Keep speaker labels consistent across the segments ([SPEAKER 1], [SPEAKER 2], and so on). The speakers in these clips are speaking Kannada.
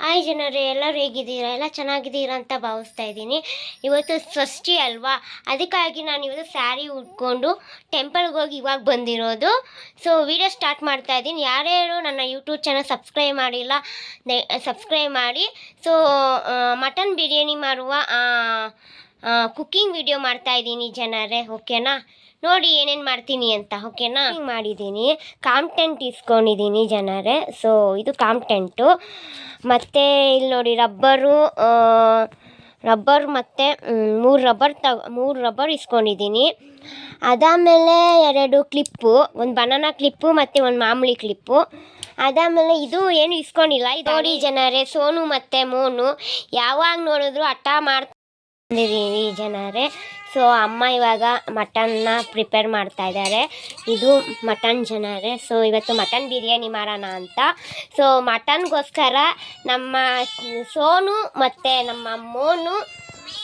[SPEAKER 1] ಹಾಯ್ ಜನರೇ, ಎಲ್ಲರೂ ಹೇಗಿದ್ದೀರಾ? ಎಲ್ಲ ಚೆನ್ನಾಗಿದ್ದೀರಾ ಅಂತ ಭಾವಿಸ್ತಾ ಇದ್ದೀನಿ. ಇವತ್ತು ಷಷ್ಠಿ ಅಲ್ವಾ, ಅದಕ್ಕಾಗಿ ನಾನು ಇವತ್ತು ಸ್ಯಾರಿ ಉಟ್ಕೊಂಡು ಟೆಂಪಲ್ಗೆ ಹೋಗಿ ಇವಾಗ ಬಂದಿರೋದು. ಸೊ ವಿಡಿಯೋ ಸ್ಟಾರ್ಟ್ ಮಾಡ್ತಾ ಇದ್ದೀನಿ. ಯಾರ್ಯಾರು ನನ್ನ ಯೂಟ್ಯೂಬ್ ಚಾನಲ್ ಸಬ್ಸ್ಕ್ರೈಬ್ ಮಾಡಿಲ್ಲ, ಸಬ್ಸ್ಕ್ರೈಬ್ ಮಾಡಿ. ಸೊ ಮಟನ್ ಬಿರಿಯಾನಿ ಮಾಡುವ ಕುಕ್ಕಿಂಗ್ ವಿಡಿಯೋ ಮಾಡ್ತಾ ಇದ್ದೀನಿ ಜನರೇ, ಓಕೆನಾ? ನೋಡಿ ಏನೇನು ಮಾಡ್ತೀನಿ ಅಂತ, ಓಕೆನಾ? ಮಾಡಿದ್ದೀನಿ, ಕಾಂಟೆಂಟ್ ಇಸ್ಕೊಂಡಿದ್ದೀನಿ ಜನರೇ. ಸೊ ಇದು ಕಾಂಟೆಂಟು, ಮತ್ತು ಇಲ್ಲಿ ನೋಡಿ ರಬ್ಬರ್ ಮತ್ತು ಮೂರು ರಬ್ಬರ್ ಇಸ್ಕೊಂಡಿದ್ದೀನಿ. ಅದಾದಮೇಲೆ 2 ಕ್ಲಿಪ್ಪು, ಒಂದು ಬನಾನಾ ಕ್ಲಿಪ್ಪು ಮತ್ತು ಒಂದು ಮಾಮೂಲಿ ಕ್ಲಿಪ್ಪು. ಅದಾದಮೇಲೆ ಇದು ಏನು ಇಸ್ಕೊಂಡಿಲ್ಲ. ಇದು ನೋಡಿ ಜನರೇ, ಸೋನು ಮತ್ತು ಮೋನು ಯಾವಾಗ ನೋಡಿದ್ರು ಹಠ ಮಾಡ್ತಿದ್ದೀನಿ ಜನರೇ. ಸೊ ಅಮ್ಮ ಇವಾಗ ಮಟನ್ನ ಪ್ರಿಪೇರ್ ಮಾಡ್ತಾ ಇದ್ದಾರೆ. ಇದು ಮಟನ್ ಜನರೇ. ಸೊ ಇವತ್ತು ಮಟನ್ ಬಿರಿಯಾನಿ ಮಾಡೋಣ ಅಂತ. ಸೊ ಮಟನ್ಗೋಸ್ಕರ ನಮ್ಮ ಸೋನು ಮತ್ತು ನಮ್ಮ ಮೋನು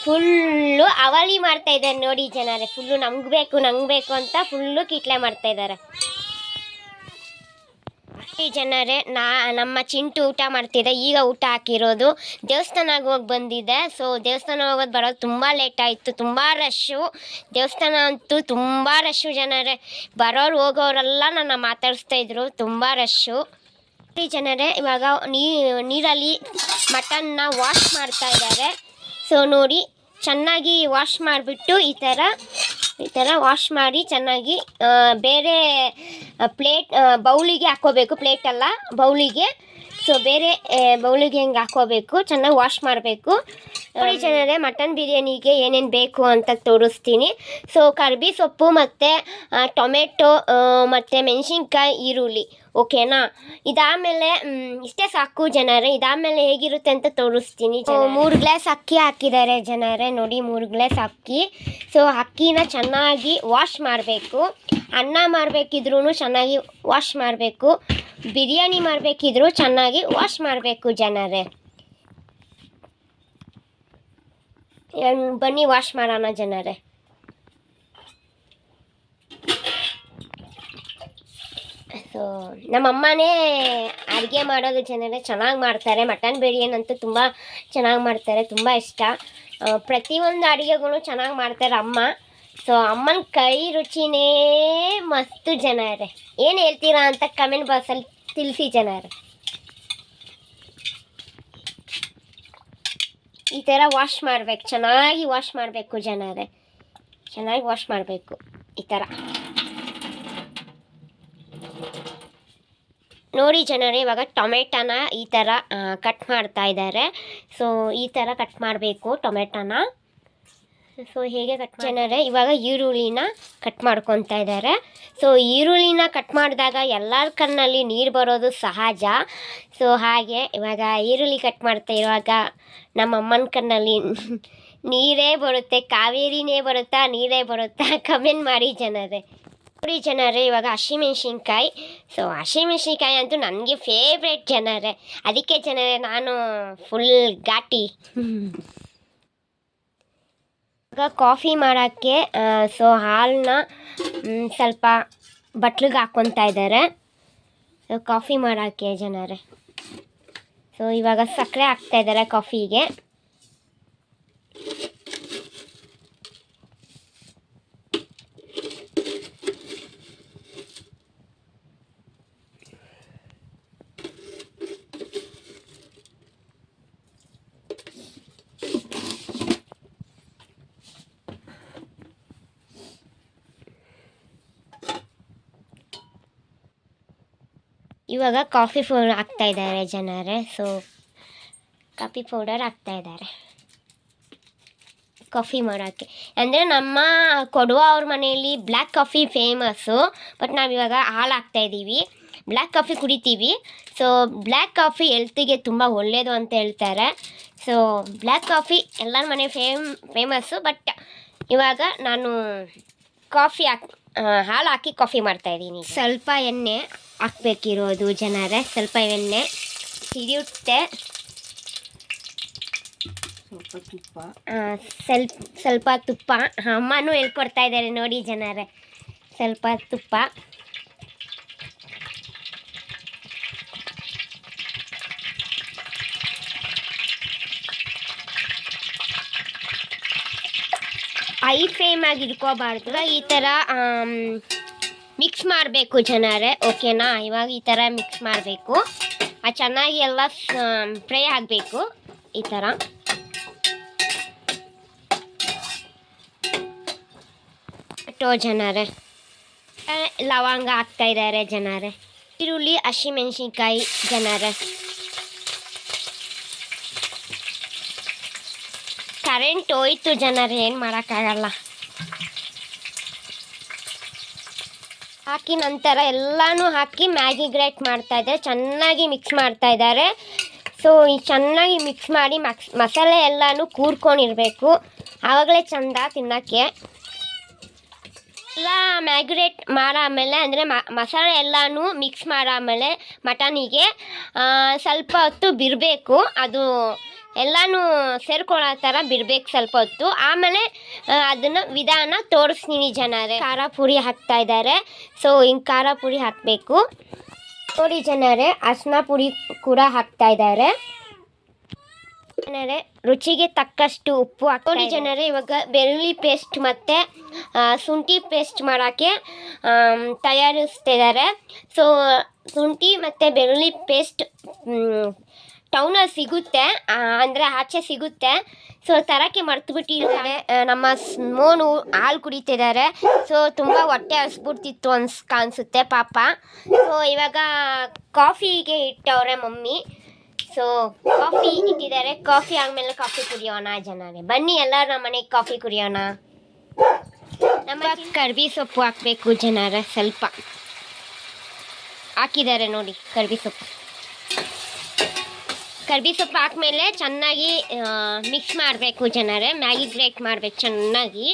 [SPEAKER 1] ಫುಲ್ಲು ಅವಳಿ ಮಾಡ್ತಾ ಇದ್ದಾರೆ ನೋಡಿ ಜನರೇ. ಫುಲ್ಲು ನಂಗೆ ಬೇಕು ಅಂತ ಫುಲ್ಲು ಕಿಟ್ಲೆ ಮಾಡ್ತಾ ಇದ್ದಾರೆ ಈ ಜನರೇ. ನಮ್ಮ ಚಿಂಟು ಊಟ ಮಾಡ್ತಿದ್ದೆ, ಈಗ ಊಟ ಹಾಕಿರೋದು. ದೇವಸ್ಥಾನಕ್ಕೆ ಹೋಗಿ ಬಂದಿದ್ದೆ. ಸೊ ದೇವಸ್ಥಾನ ಹೋಗೋದು ಬರೋದು ತುಂಬ ಲೇಟ್ ಆಯಿತು, ತುಂಬ ರಶ್ಶು. ದೇವಸ್ಥಾನ ಅಂತೂ ತುಂಬ ರಶ್ಶು ಜನರೇ. ಬರೋರು ಹೋಗೋರೆಲ್ಲ ನನ್ನ ಮಾತಾಡಿಸ್ತಾಯಿದ್ರು, ತುಂಬ ರಶ್ಶು ಈ ಜನರೇ. ಇವಾಗ ನೀರಲ್ಲಿ ಮಟನ್ನ ವಾಶ್ ಮಾಡ್ತಾ ಇದ್ದಾರೆ. ಸೊ ನೋಡಿ, ಚೆನ್ನಾಗಿ ವಾಶ್ ಮಾಡಿಬಿಟ್ಟು ಈ ಥರ ವಾಶ್ ಮಾಡಿ ಚೆನ್ನಾಗಿ ಬೇರೆ ಬೌಲಿಗೆ ಹಾಕ್ಕೋಬೇಕು. ಪ್ಲೇಟಲ್ಲ, ಬೌಲಿಗೆ. ಸೊ ಬೇರೆ ಬೌಲಿಗೆ ಹೆಂಗೆ ಹಾಕ್ಕೋಬೇಕು, ಚೆನ್ನಾಗಿ ವಾಶ್ ಮಾಡಬೇಕು ನೋಡಿ ಜನರೇ. ಮಟನ್ ಬಿರಿಯಾನಿಗೆ ಏನೇನು ಬೇಕು ಅಂತ ತೋರಿಸ್ತೀನಿ. ಸೊ ಕರ್ಬಿ ಸೊಪ್ಪು ಮತ್ತು ಟೊಮೆಟೊ ಮತ್ತು ಮೆಣಸಿನ್ಕಾಯಿ, ಈರುಳ್ಳಿ, ಓಕೆನಾ? ಇದಾದಮೇಲೆ ಇಷ್ಟೇ ಸಾಕು ಜನರೇ. ಇದಾದಮೇಲೆ ಹೇಗಿರುತ್ತೆ ಅಂತ ತೋರಿಸ್ತೀನಿ. 3 ಗ್ಲಾಸ್ ಅಕ್ಕಿ ಹಾಕಿದ್ದಾರೆ ಜನರೇ. ನೋಡಿ 3 ಗ್ಲಾಸ್ ಅಕ್ಕಿ. ಸೊ ಅಕ್ಕಿನ ಚೆನ್ನಾಗಿ ವಾಶ್ ಮಾಡಬೇಕು. ಅನ್ನ ಮಾಡಬೇಕಿದ್ರೂ ಚೆನ್ನಾಗಿ ವಾಶ್ ಮಾಡಬೇಕು, ಬಿರಿಯಾನಿ ಮಾಡಬೇಕಿದ್ರೂ ಚೆನ್ನಾಗಿ ವಾಶ್ ಮಾಡಬೇಕು ಜನರೇ. ಬನ್ನಿ ವಾಶ್ ಮಾಡೋಣ ಜನರೇ. ಸೊ ನಮ್ಮಮ್ಮನೇ ಅಡುಗೆ ಮಾಡೋದು ಜನರೇ, ಚೆನ್ನಾಗಿ ಮಾಡ್ತಾರೆ. ಮಟನ್ ಬಿರಿಯಾನಿ ಅಂತೂ ತುಂಬ ಚೆನ್ನಾಗಿ ಮಾಡ್ತಾರೆ, ತುಂಬ ಇಷ್ಟ. ಪ್ರತಿಯೊಂದು ಅಡುಗೆಗಳು ಚೆನ್ನಾಗಿ ಮಾಡ್ತಾರೆ ಅಮ್ಮ. ಸೊ ಅಮ್ಮನ ಕೈ ರುಚಿನೇ ಮಸ್ತು ಜನರೇ. ಏನು ಹೇಳ್ತೀರಾ ಅಂತ ಕಮೆಂಟ್ ಬಾಕ್ಸಲ್ಲಿ ತಿಳಿಸಿ ಜನರೇ. ಈ ಥರ ವಾಶ್ ಮಾಡಬೇಕು, ಚೆನ್ನಾಗಿ ವಾಶ್ ಮಾಡಬೇಕು ಜನರೇ. ಚೆನ್ನಾಗಿ ವಾಶ್ ಮಾಡಬೇಕು ಈ ಥರ ನೋಡಿ ಜನರೇ. ಇವಾಗ ಟೊಮೆಟೊನ ಈ ಥರ ಕಟ್ ಮಾಡ್ತಾ ಇದ್ದಾರೆ. ಸೊ ಈ ಥರ ಕಟ್ ಮಾಡಬೇಕು ಟೊಮೆಟೊನ. ಸೊ ಹೇಗೆ ಕಟ್ ಜನರೇ, ಇವಾಗ ಈರುಳ್ಳಿನ ಕಟ್ ಮಾಡ್ಕೊತಾ ಇದ್ದಾರೆ. ಸೊ ಈರುಳ್ಳಿನ ಕಟ್ ಮಾಡಿದಾಗ ಎಲ್ಲರ ಕಣ್ಣಲ್ಲಿ ನೀರು ಬರೋದು ಸಹಜ. ಸೊ ಹಾಗೆ ಇವಾಗ ಈರುಳ್ಳಿ ಕಟ್ ಮಾಡ್ತಾ ಇರುವಾಗ ನಮ್ಮ ಅಮ್ಮನ ಕಣ್ಣಲ್ಲಿ ನೀರೇ ಬರುತ್ತೆ. ಕಾವೇರಿನೇ ಬರುತ್ತಾ, ನೀರೇ ಬರುತ್ತಾ? ಕಮೆಂಟ್ ಮಾಡಿ ಜನರೇ. ನೋಡಿ ಜನರೇ, ಇವಾಗ ಹಸಿಮೆಣ್ಸಿನ್ಕಾಯಿ. ಸೊ ಹಸಿಮೆಣ್ಸಿನ್ಕಾಯಿ ಅಂತೂ ನನಗೆ ಫೇವ್ರೇಟ್ ಜನರೇ. ಅದಕ್ಕೆ ಜನರೇ ನಾನು ಫುಲ್ ಘಾಟಿ. ಇವಾಗ ಕಾಫಿ ಮಾಡೋಕ್ಕೆ ಸೊ ಹಾಲನ್ನ ಸ್ವಲ್ಪ ಬಟ್ಲಿಗೆ ಹಾಕ್ಕೊತಾ ಇದ್ದಾರೆ ಕಾಫಿ ಮಾಡೋಕ್ಕೆ ಜನರೇ. ಸೊ ಇವಾಗ ಸಕ್ಕರೆ ಹಾಕ್ತಾ ಇದ್ದಾರೆ ಕಾಫಿಗೆ. ಇವಾಗ ಕಾಫಿ ಪೌಡರ್ ಹಾಕ್ತಾ ಇದ್ದಾರೆ ಜನರೇ. ಸೊ ಕಾಫಿ ಪೌಡರ್ ಹಾಕ್ತಾ ಇದ್ದಾರೆ ಕಾಫಿ ಮಾಡೋಕ್ಕೆ. ಅಂದರೆ ನಮ್ಮ ಕೊಡುವ ಅವ್ರ ಮನೆಯಲ್ಲಿ ಬ್ಲ್ಯಾಕ್ ಕಾಫಿ ಫೇಮಸ್ಸು. ಬಟ್ ನಾವಿವಾಗ ಹಾಲು ಹಾಕ್ತಾಯಿದ್ದೀವಿ, ಬ್ಲ್ಯಾಕ್ ಕಾಫಿ ಕುಡಿತೀವಿ. ಸೊ ಬ್ಲ್ಯಾಕ್ ಕಾಫಿ ಹೆಲ್ತಿಗೆ ತುಂಬ ಒಳ್ಳೆಯದು ಅಂತ ಹೇಳ್ತಾರೆ. ಸೊ ಬ್ಲ್ಯಾಕ್ ಕಾಫಿ ಎಲ್ಲರ ಮನೆ ಫೇಮಸ್ಸು. ಬಟ್ ಇವಾಗ ನಾನು ಹಾಲು ಹಾಕಿ ಕಾಫಿ ಮಾಡ್ತಾಯಿದ್ದೀನಿ. ಸ್ವಲ್ಪ ಎಣ್ಣೆ ಹಾಕ್ಬೇಕಿರೋದು ಜನರೇ, ಸ್ವಲ್ಪ ಎಣ್ಣೆ ಸಿಡಿಯುತ್ತೆ. ಸ್ವಲ್ಪ ತುಪ್ಪ, ಅಮ್ಮನೂ ಹೇಳ್ಕೊಡ್ತಾ ಇದ್ದಾರೆ ನೋಡಿ ಜನರೇ. ಸ್ವಲ್ಪ ತುಪ್ಪ, ಹೈ ಫ್ಲೇಮಾಗಿ ಇಟ್ಕೋಬಾರ್ದು. ಈ ಥರ ಮಿಕ್ಸ್ ಮಾಡಬೇಕು ಜನರೇ, ಓಕೆನಾ. ಇವಾಗ ಈ ಥರ ಮಿಕ್ಸ್ ಮಾಡಬೇಕು, ಚೆನ್ನಾಗಿ ಎಲ್ಲ ಫ್ರೈ ಆಗಬೇಕು ಈ ಥರ. ಜನರೇ ಲವಂಗ ಹಾಕ್ತಾ ಇದ್ದಾರೆ ಜನರೇ, ಈರುಳ್ಳಿ ಹಸಿಮೆಣಸಿನ್ಕಾಯಿ ಜನರೇ. ಕರೆಂಟ್ ಹೋಯ್ತು ಜನರೇ, ಏನು ಮಾಡೋಕ್ಕಾಗಲ್ಲ. ಹಾಕಿ ನಂತರ ಎಲ್ಲನೂ ಹಾಕಿ ಮ್ಯಾಗಿ ಗ್ರೇಟ್ ಮಾಡ್ತಾ ಇದ್ದಾರೆ, ಚೆನ್ನಾಗಿ ಮಿಕ್ಸ್ ಮಾಡ್ತಾ ಇದ್ದಾರೆ. ಸೊ ಈ ಚೆನ್ನಾಗಿ ಮಿಕ್ಸ್ ಮಾಡಿ ಮಸಾಲೆ ಎಲ್ಲನೂ ಕೂರ್ಕೊಂಡಿರಬೇಕು, ಆವಾಗಲೇ ಚೆಂದ ತಿನ್ನೋಕ್ಕೆ. ಎಲ್ಲ ಮ್ಯಾಗ್ರೇಟ್ ಮಾಡಾದ್ಮೇಲೆ ಅಂದರೆ ಮಸಾಲೆ ಎಲ್ಲನೂ ಮಿಕ್ಸ್ ಮಾಡಾದ್ಮೇಲೆ ಮಟನಿಗೆ ಸ್ವಲ್ಪ ಹೊತ್ತು ಬಿಡಬೇಕು, ಅದು ಎಲ್ಲನೂ ಸೇರ್ಕೊಳ್ಳೋ ಥರ ಬಿಡಬೇಕು ಸ್ವಲ್ಪ ಹೊತ್ತು. ಆಮೇಲೆ ಅದನ್ನು ವಿಧಾನ ತೋರಿಸ್ತೀನಿ ಜನರೇ. ಖಾರ ಪುಡಿ ಹಾಕ್ತಾ ಇದ್ದಾರೆ, ಸೊ ಹಿಂಗೆ ಖಾರ ಪುಡಿ ಹಾಕಬೇಕು ನೋಡಿ ಜನರೇ. ಅರಿಶಿನ ಪುಡಿ ಕೂಡ ಹಾಕ್ತಾ ಇದ್ದಾರೆ ಜನರೇ. ರುಚಿಗೆ ತಕ್ಕಷ್ಟು ಉಪ್ಪು ಹಾಕ್ತಾರೆ ಜನರೇ. ಇವಾಗ ಬೆಳ್ಳುಳ್ಳಿ ಪೇಸ್ಟ್ ಮತ್ತು ಶುಂಠಿ ಪೇಸ್ಟ್ ಮಾಡೋಕ್ಕೆ ತಯಾರಿಸ್ತಿದ್ದಾರೆ. ಸೊ ಶುಂಠಿ ಮತ್ತು ಬೆಳ್ಳುಳ್ಳಿ ಪೇಸ್ಟ್ ಟೌನಲ್ಲಿ ಸಿಗುತ್ತೆ, ಅಂದರೆ ಆಚೆ ಸಿಗುತ್ತೆ. ಸೊ ತರಕ್ಕೆ ಮರ್ತುಬಿಟ್ಟಿದ್ದಾರೆ. ನಮ್ಮ ಮೋನು ಹಾಲು ಕುಡಿತಿದ್ದಾರೆ, ಸೊ ತುಂಬ ಹೊಟ್ಟೆ ಹಸ್ಬಿಡ್ತಿತ್ತು ಕಾಣಿಸುತ್ತೆ ಪಾಪ. ಸೊ ಇವಾಗ ಕಾಫಿಗೆ ಇಟ್ಟವ್ರೆ ಮಮ್ಮಿ, ಸೊ ಕಾಫಿ ಇಟ್ಟಿದ್ದಾರೆ. ಕಾಫಿ ಆದಮೇಲೆ ಕಾಫಿ ಕುಡಿಯೋಣ ಜನರೇ, ಬನ್ನಿ ಎಲ್ಲರೂ ನಮ್ಮ ಮನೆಗೆ ಕಾಫಿ ಕುಡಿಯೋಣ. ನಮ್ಮ ಕರ್ಬಿ ಸೊಪ್ಪು ಹಾಕಬೇಕು ಜನರೇ, ಸ್ವಲ್ಪ ಹಾಕಿದ್ದಾರೆ ನೋಡಿ ಕರ್ಬಿ ಸೊಪ್ಪು. ಕರ್ಬಿ ಸೊಪ್ಪು ಹಾಕ್ಮೇಲೆ ಚೆನ್ನಾಗಿ ಮಿಕ್ಸ್ ಮಾಡಬೇಕು ಜನರೇ, ಮ್ಯಾಗಿ ಗ್ರೇಟ್ ಮಾಡಬೇಕು ಚೆನ್ನಾಗಿ.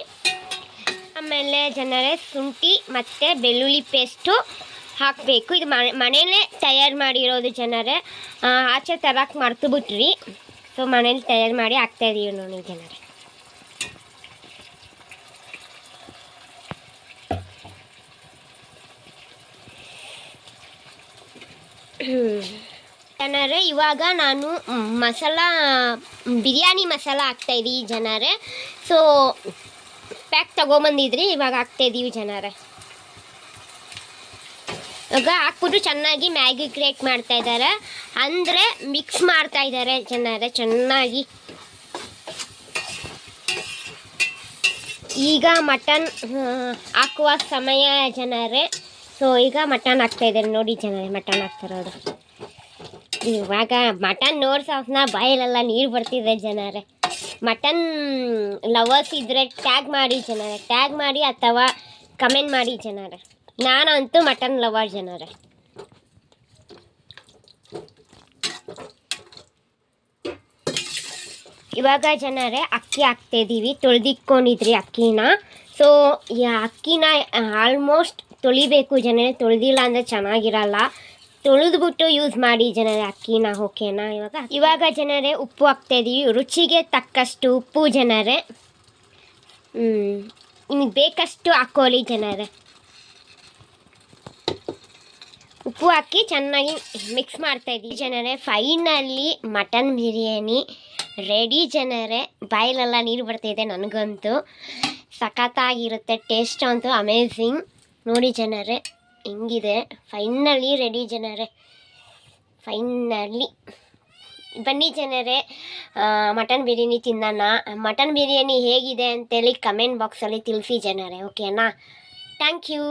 [SPEAKER 1] ಆಮೇಲೆ ಜನರೇ ಶುಂಠಿ ಮತ್ತು ಬೆಳ್ಳುಳ್ಳಿ ಪೇಸ್ಟು ಹಾಕಬೇಕು. ಇದು ಮನೇಲೇ ತಯಾರು ಮಾಡಿರೋದು ಜನರೇ, ಆಚೆ ತರಕ್ಕೆ ಮರ್ತು ಬಿಟ್ರಿ. ಸೊ ಮನೇಲಿ ತಯಾರು ಮಾಡಿ ಹಾಕ್ತಾಯಿದ್ದೀವಿ ನೋಡಿ ಜನರೇ. ಜನರೇ ಇವಾಗ ನಾನು ಬಿರಿಯಾನಿ ಮಸಾಲ ಹಾಕ್ತಾಯಿದ್ದೀವಿ ಜನರೇ. ಸೊ ಪ್ಯಾಕ್ ತೊಗೊಂಬಂದಿದ್ರಿ, ಇವಾಗ ಹಾಕ್ತಾಯಿದ್ದೀವಿ ಜನರೇ. ಇವಾಗ ಹಾಕ್ಬಿಟ್ಟು ಚೆನ್ನಾಗಿ ಮ್ಯಾಗಿ ಗ್ರೇಟ್ ಮಾಡ್ತಾ ಇದ್ದಾರೆ, ಅಂದರೆ ಮಿಕ್ಸ್ ಮಾಡ್ತಾ ಇದ್ದಾರೆ ಜನರೇ ಚೆನ್ನಾಗಿ. ಈಗ ಮಟನ್ ಹಾಕುವ ಸಮಯ ಜನರೇ. ಸೊ ಈಗ ಮಟನ್ ಹಾಕ್ತಾಯಿದ್ದಾರೆ ನೋಡಿ ಜನರೇ, ಮಟನ್ ಹಾಕ್ತಾರೋದು. ಇವಾಗ ಮಟನ್ ನೋಡ್ಸೋಸ್ನ ಬಾಯಲ್ಲೆಲ್ಲ ನೀರು ಬರ್ತಿದೆ ಜನರೇ. ಮಟನ್ ಲವರ್ಸ್ ಇದ್ದರೆ ಟ್ಯಾಗ್ ಮಾಡಿ ಜನರೇ, ಟ್ಯಾಗ್ ಮಾಡಿ ಅಥವಾ ಕಮೆಂಟ್ ಮಾಡಿ ಜನರೇ. ನಾನಂತೂ ಮಟನ್ ಲವರ್ ಜನರೇ. ಇವಾಗ ಜನರೇ ಅಕ್ಕಿ ಹಾಕ್ತಾಯಿದ್ದೀವಿ, ತೊಳೆದಿಟ್ಕೊಂಡಿದ್ರಿ ಅಕ್ಕಿನ. ಸೊ ಈ ಅಕ್ಕಿನ ಆಲ್ಮೋಸ್ಟ್ ತೊಳಿಬೇಕು ಜನರೇ, ತೊಳೆದಿಲ್ಲ ಅಂದರೆ ಚೆನ್ನಾಗಿರಲ್ಲ. ತೊಳೆದ್ಬಿಟ್ಟು ಯೂಸ್ ಮಾಡಿ ಜನರೇ ಅಕ್ಕಿನ, ಓಕೆನಾ. ಇವಾಗ ಜನರೇ ಉಪ್ಪು ಹಾಕ್ತಾಯಿದ್ದೀವಿ, ರುಚಿಗೆ ತಕ್ಕಷ್ಟು ಉಪ್ಪು ಜನರೇ. ನಿಮಗೆ ಬೇಕಷ್ಟು ಹಾಕ್ಕೊಳ್ಳಿ ಜನರೇ. ಉಪ್ಪು ಹಾಕಿ ಚೆನ್ನಾಗಿ ಮಿಕ್ಸ್ ಮಾಡ್ತಾಯಿದ್ದೀವಿ ಜನರೇ. ಫೈನಲಿ ಮಟನ್ ಬಿರಿಯಾನಿ ರೆಡಿ ಜನರೇ. ಬಾಯಲ್ಲೆಲ್ಲ ನೀರು ಬರ್ತಾಯಿದೆ ನನಗಂತೂ. ಸಖತ್ತಾಗಿರುತ್ತೆ, ಟೇಸ್ಟ್ ಅಂತೂ ಅಮೇಝಿಂಗ್ ನೋಡಿ ಜನರೇ ಹೆಂಗಿದೆ. ಫೈನಲಿ ರೆಡಿ ಜನರೇ, ಫೈನಲಿ. ಬನ್ನಿ ಜನರೇ ಮಟನ್ ಬಿರಿಯಾನಿ ತಿನ್ನೋಣ. ಮಟನ್ ಬಿರಿಯಾನಿ ಹೇಗಿದೆ ಅಂತೇಳಿ ಕಮೆಂಟ್ ಬಾಕ್ಸಲ್ಲಿ ತಿಳಿಸಿ ಜನರೇ, ಓಕೆನಾ. Thank you.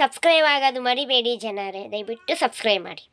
[SPEAKER 1] ಸಬ್ಸ್ಕ್ರೈಬ್ ಆಗೋದು ಮರಿಬೇಡಿ ಜನರೇ, ದಯವಿಟ್ಟು ಸಬ್ಸ್ಕ್ರೈಬ್ ಮಾಡಿ.